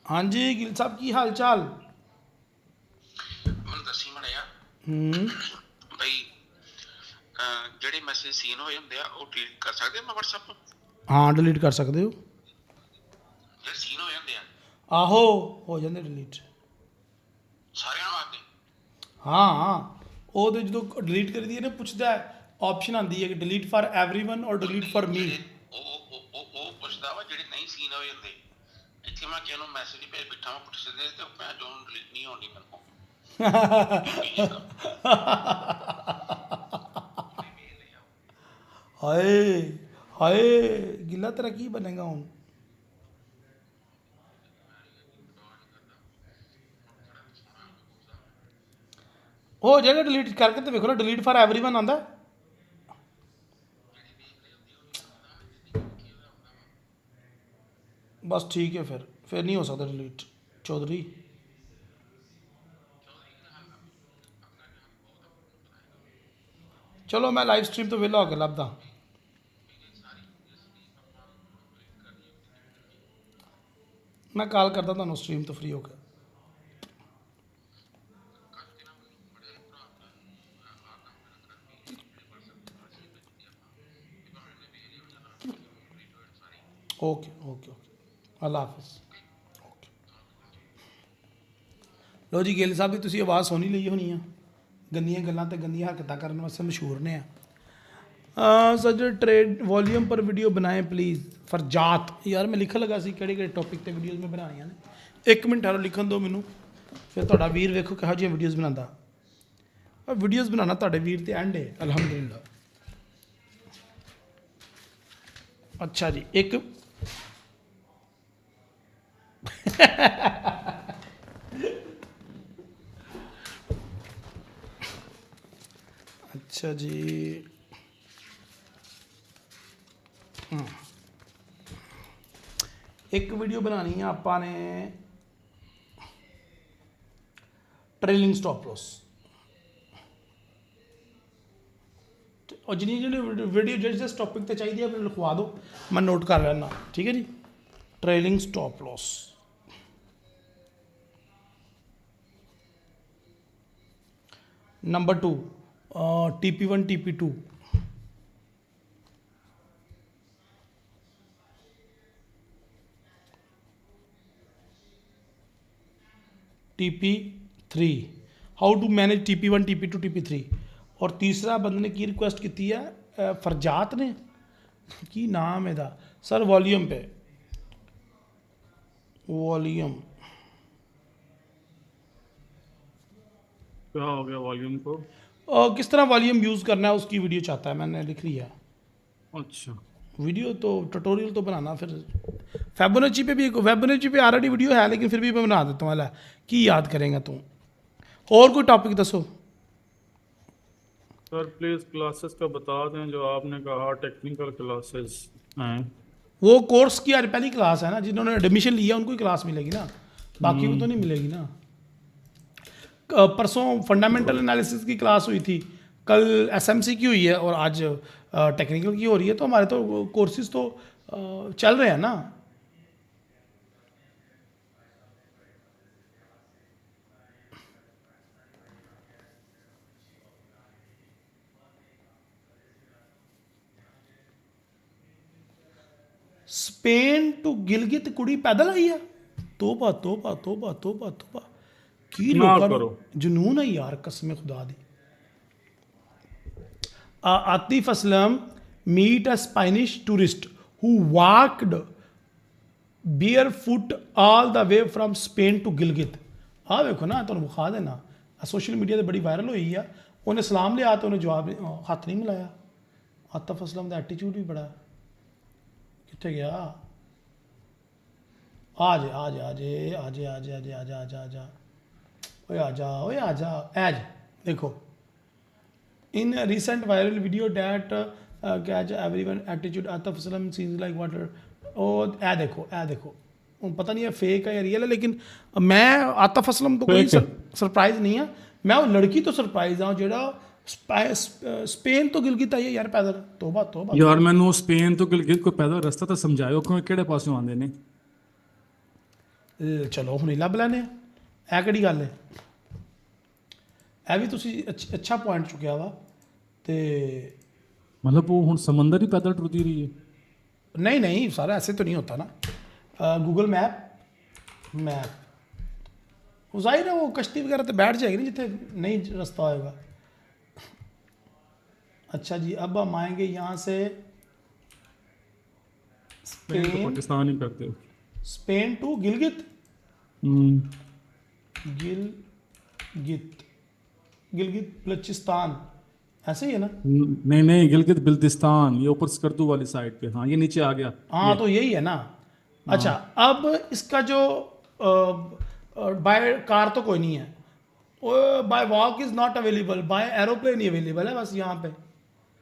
हाँ जी गिल साहब की हाल चाल। ਮੈਨੂੰ ਦੱਸੀ ਮੜਿਆ ਹੂੰ ਬਈ ਜਿਹੜੇ ਮੈਸੇਜ ਸੀਨ ਹੋਏ ਹੁੰਦੇ ਆ ਉਹ ਡਿਲੀਟ ਕਰ ਸਕਦੇ ਮੈਂ WhatsApp ਤੋਂ ਹਾਂ ਡਿਲੀਟ ਕਰ ਸਕਦੇ ਹੋ। ਜਿਹੜੇ ਸੀਨ ਹੋਏ ਹੁੰਦੇ ਆ ਆਹੋ ਹੋ ਜਾਂਦੇ ਡਿਲੀਟ। ਸਾਰਿਆਂ ਵਾਸਤੇ ਹਾਂ ਉਹਦੇ ਜਦੋਂ ਡਿਲੀਟ ਕਰੀ ਦੀ ਨਾ ਪੁੱਛਦਾ ਆਪਸ਼ਨ ਆਉਂਦੀ ਹੈ ਕਿ ਡਿਲੀਟ ਫਾਰ एवरीवन ਔਰ ਡਿਲੀਟ ਫਾਰ ਮੀ। ਉਹ ਪੁੱਛਦਾ ਵਾ ਜਿਹੜੇ ਨਹੀਂ ਸੀਨ ਹੋਏ ਹੁੰਦੇ ਇੱਥੇ ਮੈਂ ਕਿਸੇ ਨੂੰ ਮੈਸੇਜ ਭੇਜ ਬਿਠਾ ਮੈਂ ਪੁੱਛ ਸਕਦੇ ਤੇ ਮੈਂ ਜੋ ਡਿਲੀਟ ਨਹੀਂ ਹੋਣੀ ਮੇਰੇ ਕੋਲ ਹਾਏ ਹਾਏ ਗਿੱਲਾ ਤੇਰਾ ਕੀ ਬਣੇਗਾ ਹੁਣ। ਹੋ ਜਾਏਗਾ ਡਿਲੀਟ ਕਰਕੇ ਤੇ ਵੇਖੋ ਨਾ ਡਿਲੀਟ ਫਾਰ एवरीवन ਆਂਦਾ। ਬਸ ਠੀਕ ਹੈ ਫਿਰ ਨਹੀਂ ਹੋ ਸਕਦਾ ਡਿਲੀਟ ਚੌਧਰੀ। ਚਲੋ ਮੈਂ ਲਾਈਵ ਸਟ੍ਰੀਮ ਤੋਂ ਵਿਹਲਾ ਹੋ ਕੇ ਲੱਭਦਾ। ਮੈਂ ਕਾਲ ਕਰਦਾ ਤੁਹਾਨੂੰ ਸਟ੍ਰੀਮ ਤੋਂ ਫ੍ਰੀ ਹੋ ਕੇ। ਓਕੇ ਓਕੇ ਓਕੇ ਅੱਲਾ ਹਾਫਿਜ਼। ਓਕੇ ਲੋ ਜੀ ਗਿੱਲ ਸਾਹਿਬ ਦੀ ਤੁਸੀਂ ਆਵਾਜ਼ ਸੁਣੀ ਲਈ ਹੋਣੀ ਆ। ਗੰਦੀਆਂ ਗੱਲਾਂ ਤੇ ਗੰਦੀਆਂ ਹਰਕਤਾਂ ਕਰਨ ਵਾਸਤੇ ਮਸ਼ਹੂਰ ਨੇ ਆ। ਸੱਚ ट्रेड वॉल्यूम पर वीडियो बनाएं प्लीज़ फरजात। यार मैं लिखन लगा सी ਕਿਹੜੇ टॉपिक ਤੇ ਵੀਡੀਓਜ਼ ਮੈਂ ਬਣਾਉਣੀਆਂ ਨੇ। 1 ਮਿੰਟ ਹਾਰੋ ਲਿਖਣ ਦਿਓ ਮੈਨੂੰ ਫਿਰ ਤੁਹਾਡਾ ਵੀਰ ਵੇਖੋ ਕਿਹੋ ਜਿਹੀਆਂ ਵੀਡੀਓਜ਼ ਬਣਾਉਂਦਾ। ਵੀਡੀਓਜ਼ ਬਣਾਉਣਾ ਤੁਹਾਡੇ ਵੀਰ ਤੇ ਐਂਡ ਹੈ ਅਲਹਮਦੁਲਿਲਾ। ਅੱਛਾ ਜੀ ਇੱਕ ਅੱਛਾ ਜੀ ਇੱਕ ਵੀਡੀਓ ਬਣਾਉਣੀ ਆ ਆਪਾਂ ਨੇ ਟ੍ਰੇਲਿੰਗ ਸਟਾਪ ਲੋਸ। और जिन्नी वीडियो जिस टॉपिक ਤੇ ਚਾਹੀਦੀ ਹੈ ਮੈਨੂੰ ਲਿਖਵਾ ਦਿਓ ਮੈਂ ਨੋਟ ਕਰ ਲੈਣਾ ਠੀਕ ਹੈ ਜੀ। Trailing stop loss number 2 TP1 TP2 TP3 how to manage TP1 TP2 TP3 और तीसरा बंदे ने की रिक्वेस्ट की है फरजात ने की नाम है दा सर वॉल्यूम पे वॉल्यूम क्या हो गया वॉल्यूम को? किस तरह वॉल्यूम यूज़ करना है उसकी वीडियो चाहता है मैंने लिख लिया। अच्छा वीडियो तो ट्यूटोरियल तो बनाना फिर फेबोनाची पे भी फेबोनाची पे ऑलरेडी वीडियो है लेकिन फिर भी मैं बना देता हूँ अला की याद करेंगे तू। और कोई टॉपिक दसो सर प्लीज़ क्लासेस का बता दें जो आपने कहा टेक्निकल क्लासेस हैं। वो कोर्स की यार पहली क्लास है ना जिन्होंने एडमिशन लिया उनको ही क्लास मिलेगी ना बाकी को तो नहीं मिलेगी ना। परसों फंडामेंटल एनालिसिस की क्लास हुई थी कल एसएमसी की हुई है और आज टेक्निकल की हो रही है तो हमारे तो कोर्सेज तो चल रहे हैं ना। स्पेन टू गिलगित कुड़ी पैदल आई है। तोबा तोबा तोबा तोबा तोबा की ना लोगों करो। जुनून है यार कसम खुदा दी। Atif Aslam meet a Spanish tourist who walked barefoot all the way from Spain to Gilgit। ਆ ਵੇਖੋ ਨਾ ਤੁਹਾਨੂੰ ਵਿਖਾ ਦੇਣਾ ਸੋਸ਼ਲ ਮੀਡੀਆ ਤੇ ਬੜੀ ਵਾਇਰਲ ਹੋਈ ਆ। ਉਹਨੇ ਸਲਾਮ ਲਿਆ ਤੇ ਉਹਨੇ ਜਵਾਬ ਹੱਥ ਨਹੀਂ ਮਿਲਾਇਆ। ਆਤਿਫ ਅਸਲਮ ਦਾ ਐਟੀਟਿਊਡ ਵੀ ਬੜਾ ਕਿੱਥੇ ਗਿਆ। ਆ ਜੇ ਆ ਜੇ ਆ ਜੇ ਆ ਜੇ ਆ ਜੇ ਆ ਜੇ ਆ ਜਾ ਆ ਜਾ ਆ ਜਾ ਓਏ ਆ ਜਾ ਓਏ ਆ ਜਾ ਐਜ ਦੇਖੋ in a recent viral video that catch everyone attitude Atif Aslam seems like water। ਉਹ ਇਹ ਦੇਖੋ ਹੁਣ ਪਤਾ ਨਹੀਂ ਇਹ ਫੇਕ ਹੈ ਜਾਂ ਰੀਅਲ ਹੈ ਲੇਕਿਨ ਮੈਂ ਆਤਿਫ ਅਸਲਮ ਤੋਂ ਕੋਈ ਸਰਪ੍ਰਾਈਜ਼ ਨਹੀਂ ਆ। ਮੈਂ ਉਹ ਲੜਕੀ ਤੋਂ ਸਰਪ੍ਰਾਈਜ਼ ਆ ਜਿਹੜਾ ਸਪੇਨ ਤੋਂ ਗਿਲਗਿਤ ਆਈ ਹੈ ਯਾਰ ਪੈਦਲ। ਤੋਬਾ ਤੋਬਾ ਯਾਰ ਮੈਨੂੰ ਸਪੇਨ ਤੋਂ ਗਿਲਗਿਤ ਕੋਈ ਪੈਦਲ ਰਸਤਾ ਤਾਂ ਸਮਝਾਇਓ ਕਿ ਕਿਹੜੇ ਪਾਸੋਂ ਆਉਂਦੇ ਨੇ। ਚਲੋ ਹੁਣ ਹੀ ਲੱਭ ਲੈਨੇ ਆ, ਇਹ ਕਿਹੜੀ ਗੱਲ ਹੈ। ਇਹ ਵੀ ਤੁਸੀਂ ਅੱਛਾ ਪੁਆਇੰਟ ਚੁੱਕਿਆ ਵਾ। ਤੇ मतलब वो हुन समंदर ही पैदल टुरदी रही है। नहीं नहीं सारा ऐसे तो नहीं होता ना। गूगल मैप वो जाहिर है वो कश्ती वगैरह तो बैठ जाएगी नहीं जितने नहीं रास्ता होएगा। अच्छा जी, अब हम आएंगे यहाँ से स्पेन तो पाकिस्तान ही करते हो। स्पेन टू गिलगित बल्चिस्तान ऐसे ही है ना। नहीं नहीं, गिलगित बिल्तिस्तान ये ऊपर स्कर्दू वाली साइड पे, हाँ ये नीचे आ गया। हाँ तो यही है ना। अच्छा अब इसका जो बाय कार तो कोई नहीं है, by walk is not available, by aeroplane ही अवेलेबल है बस यहाँ पे।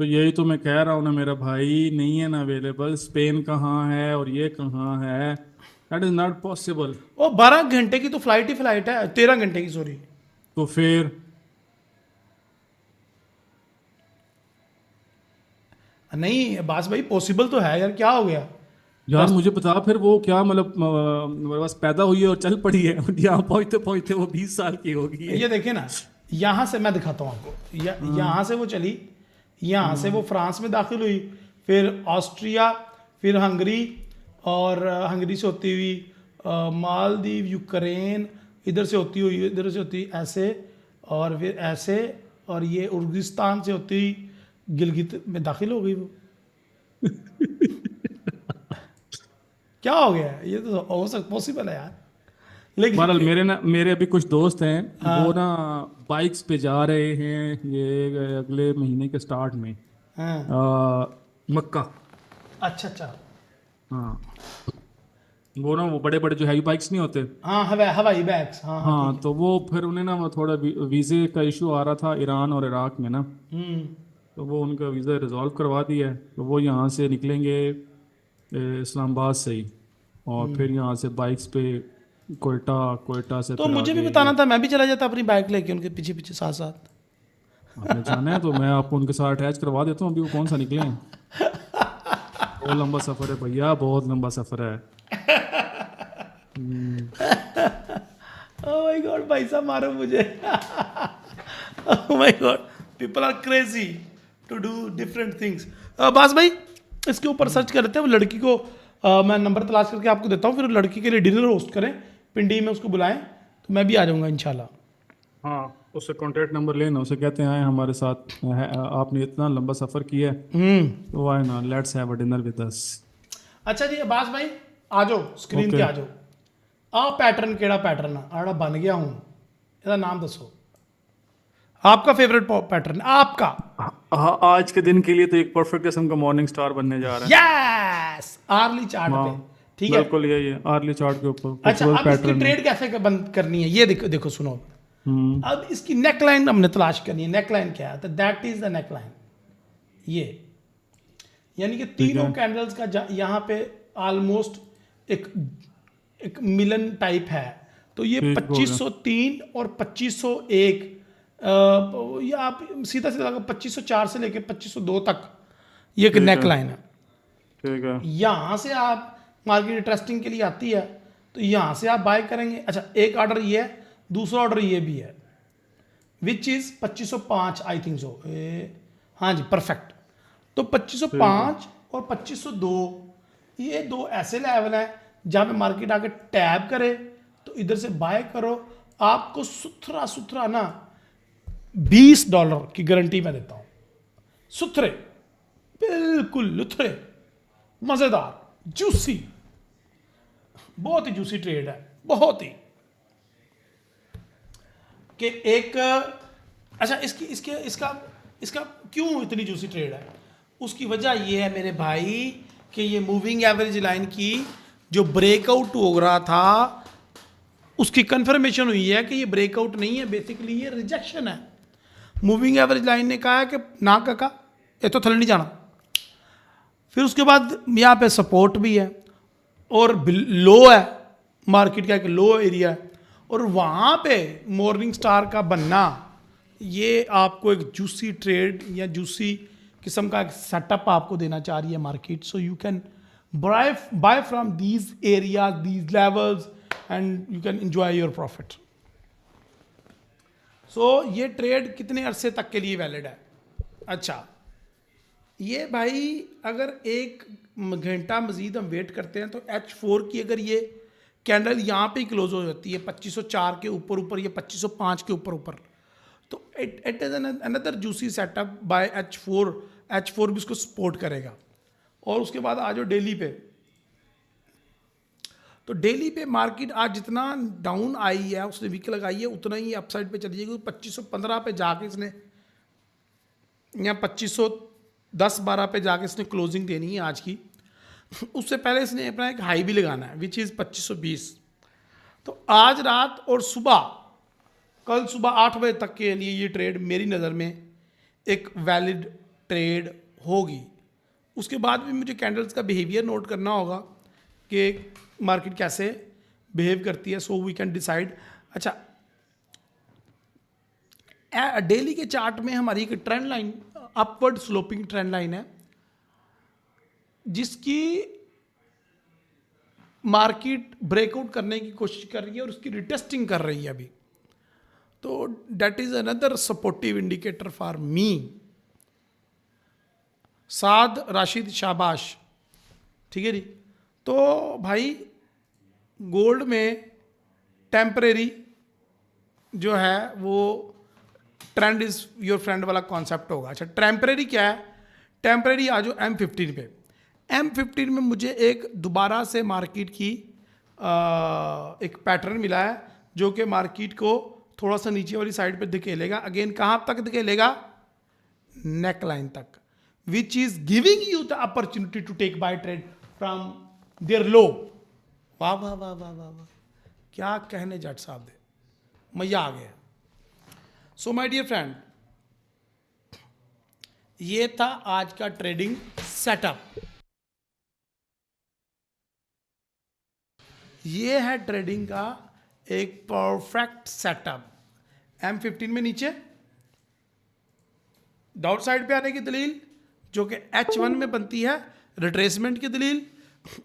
तो यही तो मैं कह रहा हूँ ना मेरा भाई, नहीं है ना अवेलेबल। स्पेन कहाँ है और ये कहाँ है, दैट इज नॉट पॉसिबल। वो 12 घंटे की तो फ्लाइट ही फ्लाइट है, 13 घंटे की सॉरी। तो फिर नहीं बास भाई पॉसिबल तो है यार, क्या हो गया। यार मुझे बता फिर वो क्या मतलब मेरे पास पैदा हुई है और चल पड़ी है, यहाँ पहुँचते पहुँचते वो 20 साल की होगी। ये देखे ना, यहाँ से मैं दिखाता हूँ आपको, यहाँ से वो चली, यहाँ से वो फ्रांस में दाखिल हुई, फिर ऑस्ट्रिया, फिर हंगरी, और हंगरी से होती हुई मालदीव, यूक्रेन, इधर से होती हुई, इधर से होती ऐसे, और फिर ऐसे, और ये उर्गिस्तान से होती हुई गिलगित में दाखिल हो गई वो। क्या हो गया है? ये तो हो सकता पॉसिबल है यार। लेकिन बहरहाल मेरे अभी कुछ दोस्त हैं, वो ना बाइक्स पे जा रहे हैं ये अगले महीने के स्टार्ट में मक्का। अच्छा अच्छा, हाँ वो ना वो बड़े बड़े जो हैवी बाइक्स नहीं होते, हाँ हवाई बैग्स, हाँ हाँ तो वो फिर उन्हें ना वो थोड़ा वीज़े का इशू आ रहा था ईरान और इराक में ना, तो वो उनका वीज़ा रिजॉल्व करवा दिया है। तो वो यहाँ से निकलेंगे इस्लामाबाद से ही, और फिर यहाँ से बाइक्स पे कोयटा से। तो मुझे भी बताना था, मैं भी चला जाता अपनी बाइक लेके उनके पीछे पीछे साथ साथ। आपने जाना है तो मैं आपको उनके साथ अटैच करवा देता हूँ। अभी वो कौन सा निकले हैं, बहुत लंबा सफ़र है भैया, बहुत लंबा सफ़र है। ओह माय गॉड, भाई साहब मारो मुझे। Oh my god, people are crazy to do different things. Boss भाई इसके ऊपर सर्च कर लेते हैं, वो लड़की को मैं नंबर तलाश करके आपको देता हूँ, फिर लड़की के लिए डिनर होस्ट करें, पिंडी में उसको बुलाएं, तो मैं भी आ जाऊँगा इंशाल्लाह। हाँ उससे कॉन्टैक्ट नंबर लेना, उसे कहते हैं आए हमारे साथ, आपने इतना लंबा सफ़र किया है तो आए ना, let's have a dinner with us. अच्छा जी अब्बास भाई आ जाओ, स्क्रीन पे आ जाओ। आ पैटर्न केड़ा पैटर्न आड़ा बन गया हूँ, ਇਹਦਾ नाम दसो, आपका फेवरेट पैटर्न आपका। हाँ आज के दिन के लिए तो एक परफेक्ट किस्म का मॉर्निंग स्टार बनने जा रहा है। यस, आर्ली चार्ट पे, ठीक है बिल्कुल यही है, आर्ली चार्ट के ऊपर। अच्छा अब इसकी ट्रेड कैसे बंद करनी है, ये देखो देखो सुनो। अब इसकी नेक लाइन हमने तलाश करनी है। नेक लाइन क्या है, तो that is the neck line, ये यानी कि तीनों कैंडल्स का यहाँ पे ऑलमोस्ट एक मिलन टाइप है। तो ये 2503 और 2501, ये आप सीधा सीधा 2504 से लेके 2502 तक ये एक नेक लाइन है। ठीक है, यहाँ से आप मार्केट इंटरेस्टिंग के लिए आती है, तो यहाँ से आप बाय करेंगे। अच्छा एक ऑर्डर ये है, दूसरा ऑर्डर ये भी है, which is 2505 I think so, हाँ जी परफेक्ट। तो 2505 और 2502 ये दो ऐसे लेवल हैं जहाँ पे मार्केट आके टैब करे तो इधर से बाय करो, आपको सुथरा सुथरा ना $20 की गारंटी मैं देता हूँ, सुथरे बिल्कुल लुथरे मज़ेदार जूसी, बहुत ही जूसी ट्रेड है, बहुत ही कि एक अच्छा इसका क्यों इतनी जूसी ट्रेड है, उसकी वजह ये है मेरे भाई कि ये मूविंग एवरेज लाइन की जो ब्रेकआउट हो रहा था उसकी कंफर्मेशन हुई है कि ये ब्रेकआउट नहीं है, बेसिकली ये रिजेक्शन है। मूविंग एवरेज लाइन ने कहा है कि ना काका ये तो थले नहीं जाना। फिर उसके बाद यहाँ पे सपोर्ट भी है और लो है, मार्केट का एक लो एरिया है, और वहाँ पे मॉर्निंग स्टार का बनना ये आपको एक जूसी ट्रेड या जूसी किस्म का एक सेटअप आपको देना चाह रही है market. So you can buy from these areas, these levels, and you can enjoy your profit. So ये ट्रेड कितने अरसे तक के लिए वैलिड है? अच्छा, ये भाई अगर 1 घंटा मज़ीद हम वेट करते हैं तो H4 की अगर ये कैंडल यहाँ पे ही क्लोज हो जाती है 2504 के ऊपर ऊपर या 2505 के ऊपर ऊपर, तो it is another juicy setup by H4 भी इसको सपोर्ट करेगा। और उसके बाद आ जाओ डेली पे, तो डेली पे मार्केट आज जितना डाउन आई है, उसने वीक लगाई है, उतना ही अपसाइड पे चली जाएगी। 2515 पे जाके इसने या 2510-12 पे जाके इसने क्लोजिंग देनी है आज की। उससे पहले इसने अपना एक हाई भी लगाना है विच इज़ 2520। तो आज रात और सुबह, कल सुबह 8 बजे तक के लिए ये ट्रेड मेरी नज़र में एक वैलिड ट्रेड होगी। उसके बाद भी मुझे कैंडल्स का बिहेवियर नोट करना होगा कि मार्केट कैसे बिहेव करती है, सो वी कैन डिसाइड। अच्छा, डेली के चार्ट में हमारी एक trend line, upward sloping trend line है, जिसकी मार्केट ब्रेकआउट करने की कोशिश कर रही है और उसकी रिटेस्टिंग कर रही है अभी। तो that is another supportive indicator for me. Saad Rashid शाबाश, ठीक है जी। तो भाई गोल्ड में टेम्परेरी जो है वो ट्रेंड इज योर फ्रेंड वाला कॉन्सेप्ट होगा। अच्छा, टेम्परेरी क्या है? टेम्परेरी आ जाओ M15 पे। M15 में मुझे एक दोबारा से मार्केट की एक पैटर्न मिला है जो कि मार्केट को थोड़ा सा नीचे वाली साइड पे धकेलेगा। अगेन कहाँ तक धकेलेगा? नेक लाइन तक, which is giving you the opportunity to take buy trade from there low. वाह वाह वाह वाह वाह वाह, क्या कहने जट साहब दे, मजा आ गया। सो माय डियर फ्रेंड, ये था आज का ट्रेडिंग सेटअप। ये है ट्रेडिंग का एक परफेक्ट सेटअप। M15 में नीचे डाउन साइड पे आने की दलील जो कि H1 में बनती है रिट्रेसमेंट की दलील,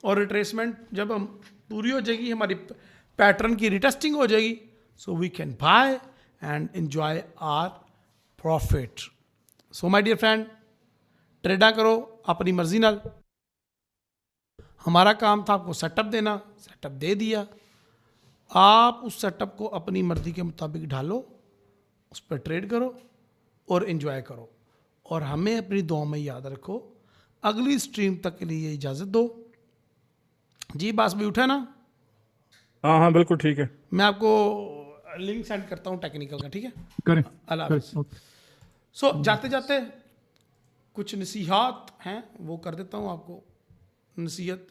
और रिट्रेसमेंट जब हम पूरी हो जाएगी, हमारी पैटर्न की रिटेस्टिंग हो जाएगी, so we can buy and enjoy our profit. So my dear friend, ट्रेडा करो अपनी मर्जी नाल। हमारा काम था आपको सेटअप देना, सेटअप दे दिया। आप उस सेटअप को अपनी मर्जी के मुताबिक ढालो, उस पर ट्रेड करो और एंजॉय करो, और हमें अपनी दुआ में याद रखो। अगली स्ट्रीम तक के लिए इजाज़त दो जी। बास भी उठा ना? हाँ हाँ बिल्कुल ठीक है, मैं आपको लिंक सेंड करता हूँ टेक्निकल का, ठीक है? करें अल्लाह करें, हाफ़िज़। ओके। सो जाते जाते कुछ नसीहत हैं वो कर देता हूँ आपको। नसीहत,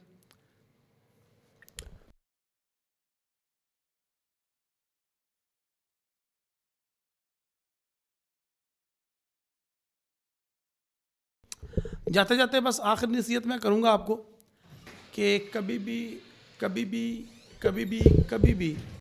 जाते जाते बस आखिरी नसीहत मैं करूँगा आपको कि कभी भी